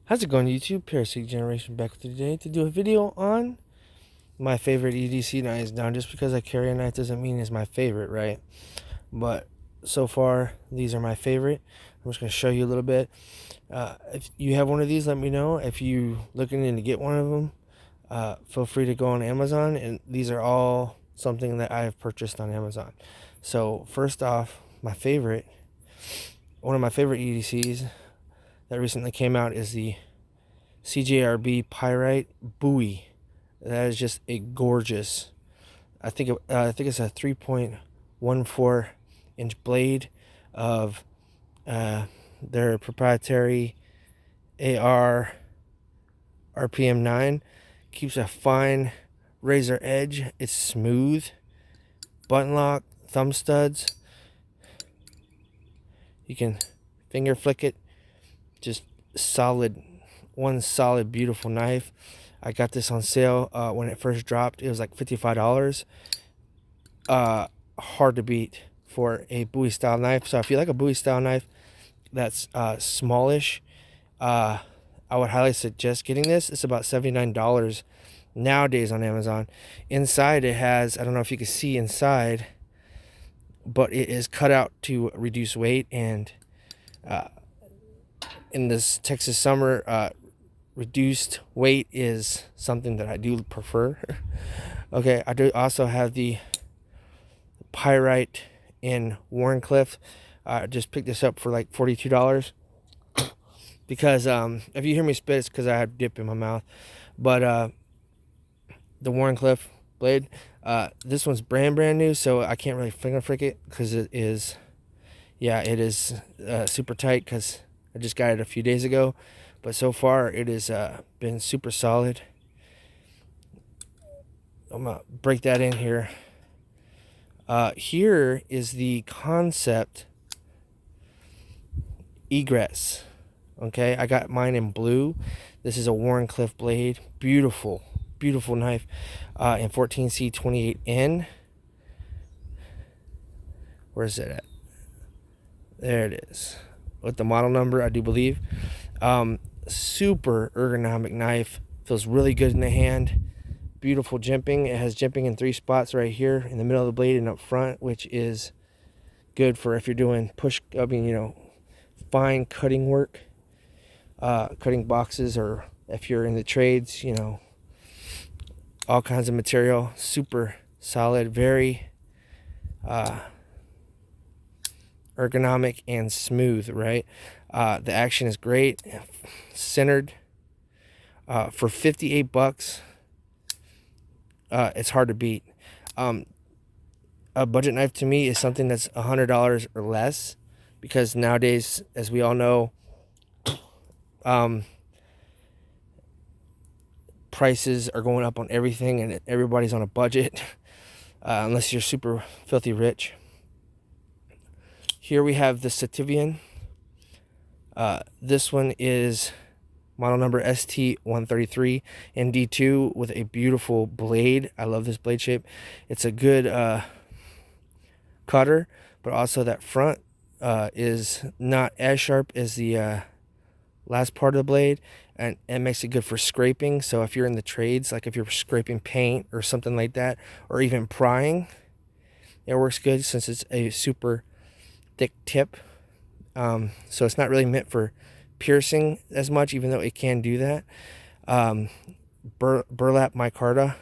How's it going, YouTube? Parasitic Generation back with you today to do a video on my favorite EDC knives. Now, just because I carry a knife doesn't mean it's my favorite, right? But so far, these are my favorite. I'm just going to show you a little bit. If you have one of these, let me know. If you looking to get one of them, feel free to go on Amazon. And these are all something that I have purchased on Amazon. So first off, one of my favorite EDCs that recently came out is the CJRB Pyrite Buoy. That is just a gorgeous. I think it's a 3.14 inch blade of their proprietary AR RPM 9. Keeps a fine razor edge. It's smooth. Button lock, thumb studs. You can finger flick it. Just one solid beautiful knife. I got this on sale when it first dropped. It was like $55. Hard to beat for a Bowie style knife. So if you like a Bowie style knife that's smallish, I would highly suggest getting this. It's about $79 nowadays on Amazon. Inside it has, I don't know if you can see inside, but it is cut out to reduce weight. And in this Texas summer, reduced weight is something that I do prefer. Okay, I do also have the Pyrite in Warncliffe. I just picked this up for like $42 because if you hear me spit, it's because I have dip in my mouth. But the Warncliffe blade, this one's brand new, so I can't really finger flick it because it is super tight because I just got it a few days ago. But so far it has been super solid. I'm gonna break that in here. Here is the concept egress. Okay, I got mine in blue. This is a Warncliffe blade. Beautiful knife in 14C28N. Where is it at? There it is. With the model number, I do believe. Super ergonomic knife. Feels really good in the hand. Beautiful jimping. It has jimping in 3 spots right here in the middle of the blade and up front, which is good for if you're doing fine cutting work, cutting boxes, or if you're in the trades, all kinds of material. Super solid, very ergonomic and smooth, right? The action is great, centered. For $58, it's hard to beat. A budget knife to me is something that's $100 or less, because nowadays, as we all know, prices are going up on everything, and everybody's on a budget, unless you're super filthy rich. Here we have the Sativian. This one is model number ST133 and D2 with a beautiful blade. I love this blade shape. It's a good cutter, but also that front is not as sharp as the last part of the blade, and it makes it good for scraping. So if you're in the trades, like if you're scraping paint or something like that, or even prying, it works good since it's a super thick tip. So it's not really meant for piercing as much, even though it can do that. Burlap micarta,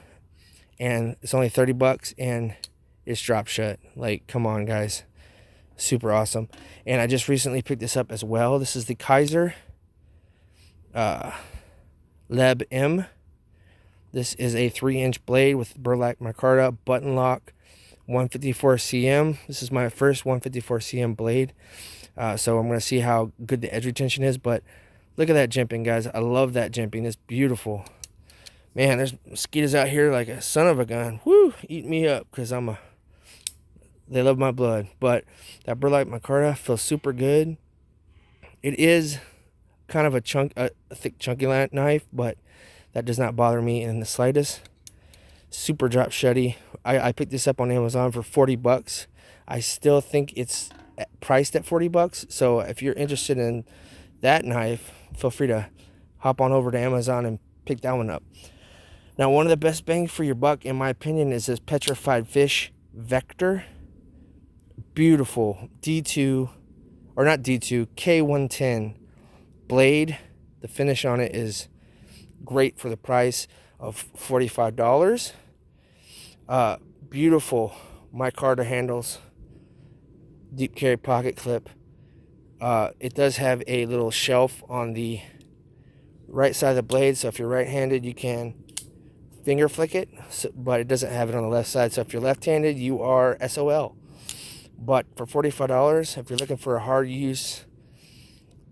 and it's only $30, and it's drop shut. Like, come on, guys. Super awesome. And I just recently picked this up as well. This is the Kaiser Leb M. This is a 3-inch blade with burlap micarta, button lock, 154 cm. This is my first 154 cm blade. So I'm going to see how good the edge retention is. But look at that jimping, guys. I love that jimping. It's beautiful. Man, there's mosquitoes out here like a son of a gun. Woo, eat me up, because they love my blood. But that burlap micarta feels super good. It is kind of a thick, chunky knife, but that does not bother me in the slightest. Super drop shutty. I picked this up on Amazon for $40. I still think it's priced at $40. So if you're interested in that knife, feel free to hop on over to Amazon and pick that one up. Now, one of the best bang for your buck, in my opinion, is this Petrified Fish Vector. Beautiful D2, or not D2, K110 blade. The finish on it is great for the price of $45. Beautiful micarta handles, deep carry pocket clip. It does have a little shelf on the right side of the blade, so if you're right-handed, you can finger flick it, but it doesn't have it on the left side, so if you're left-handed, you are SOL. But for $45, if you're looking for a hard use,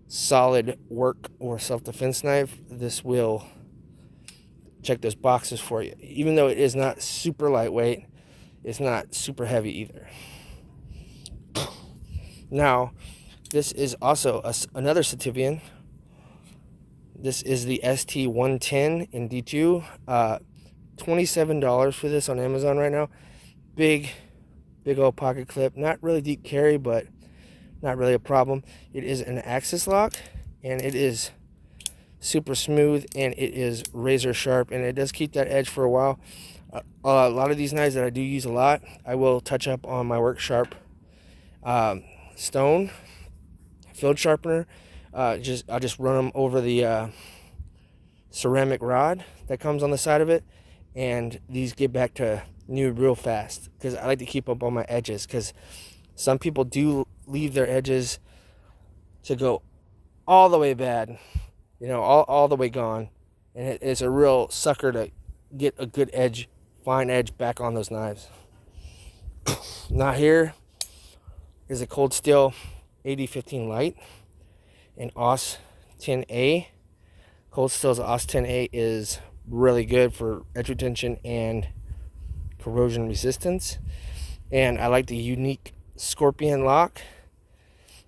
solid work or self-defense knife, this will check those boxes for you. Even though it is not super lightweight, it's not super heavy either. Now, this is also another Sativian. This is the ST110 in D2. $27 for this on Amazon right now. Big old pocket clip. Not really deep carry, but not really a problem. It is an axis lock, and it is super smooth, and it is razor sharp, and it does keep that edge for a while. A lot of these knives that I do use a lot, I will touch up on my work sharp stone field sharpener. I'll just run them over the ceramic rod that comes on the side of it, and these get back to new real fast, because I like to keep up on my edges, because some people do leave their edges to go all the way bad, you know, all the way gone, and it's a real sucker to get a good edge, fine edge back on those knives. Now here is a Cold Steel AD15 Light in AUS 10A. Cold Steel's AUS 10A is really good for edge retention and corrosion resistance, and I like the unique Scorpion lock.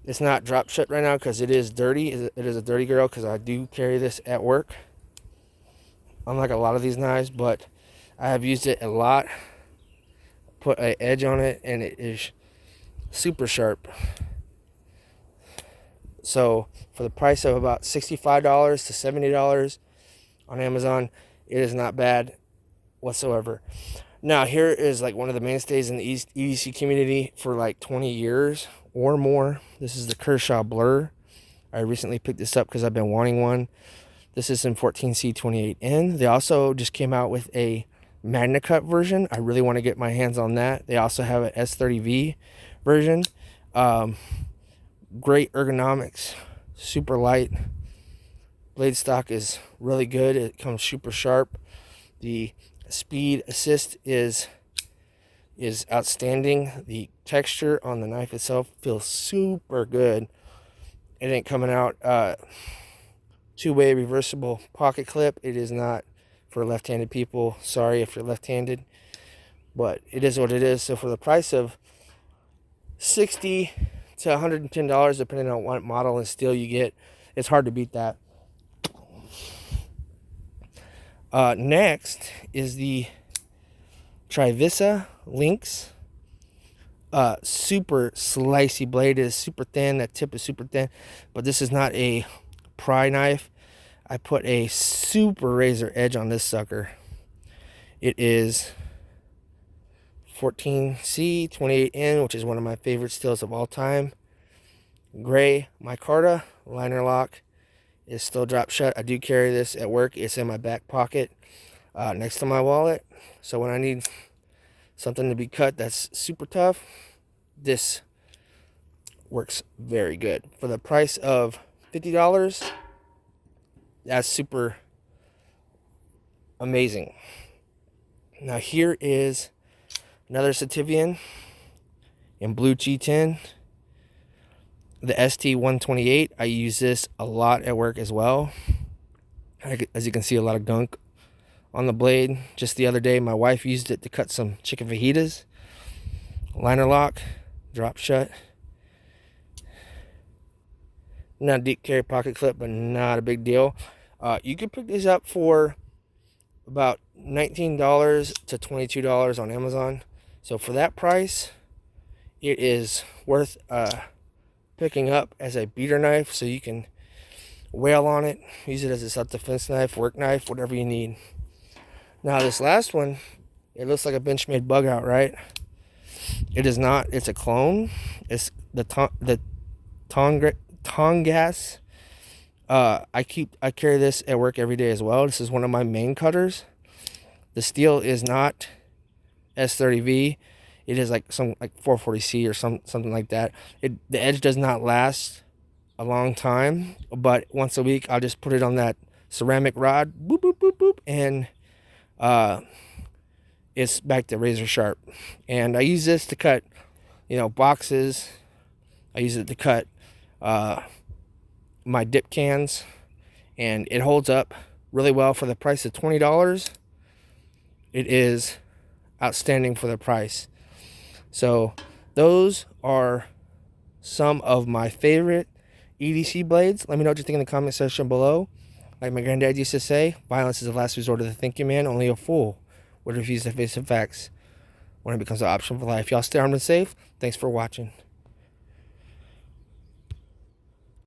It's not drop shut right now because it is dirty. It is a dirty girl, because I do carry this at work, unlike a lot of these knives, but I have used it a lot. Put an edge on it, and it is super sharp. So for the price of about $65 to $70 on Amazon, it is not bad whatsoever. Now, here is like one of the mainstays in the EDC community for like 20 years or more. This is the Kershaw Blur. I recently picked this up because I've been wanting one. This is in 14C28N. They also just came out with a Magna Cut version. I really want to get my hands on that. They also have an S30V version. Great ergonomics, super light. Blade stock is really good. It comes super sharp. The speed assist is outstanding. The texture on the knife itself feels super good. It ain't coming out. Two-way reversible pocket clip. It is not for left-handed people. Sorry if you're left-handed, but it is what it is. So for the price of $60 to $110, depending on what model and steel you get, it's hard to beat that. Next is the Trivisa Lynx. Super slicey blade. It is super thin. That tip is super thin, but this is not a pry knife. I put a super razor edge on this sucker. It is 14C28N, which is one of my favorite steels of all time. Gray micarta liner lock. Is still drop shut. I do carry this at work. It's in my back pocket next to my wallet. So when I need something to be cut that's super tough, this works very good. For the price of $50, that's super amazing. Now here is another Sativian in blue G10. The ST128, I use this a lot at work as well. As you can see, a lot of gunk on the blade. Just the other day, my wife used it to cut some chicken fajitas. Liner lock, drop shut. Not deep carry pocket clip, but not a big deal. You could pick these up for about $19 to $22 on Amazon. So for that price, it is worth picking up as a beater knife, so you can wail on it, use it as a self-defense knife, work knife, whatever you need. Now this last one, it looks like a Benchmade bug out, right? It is not. It's a clone. It's the Tongas. I carry this at work every day as well. This is one of my main cutters. The steel is not S30V. It is like 440C or something like that. The edge does not last a long time, but once a week I'll just put it on that ceramic rod, boop boop boop boop, and it's back to razor sharp. And I use this to cut, boxes. I use it to cut my dip cans, and it holds up really well for the price of $20. It is outstanding for the price. So those are some of my favorite EDC blades. Let me know what you think in the comment section below. Like my granddad used to say, violence is the last resort of the thinking man. Only a fool would refuse to face the facts when it becomes an option for life. Y'all stay armed and safe. Thanks for watching.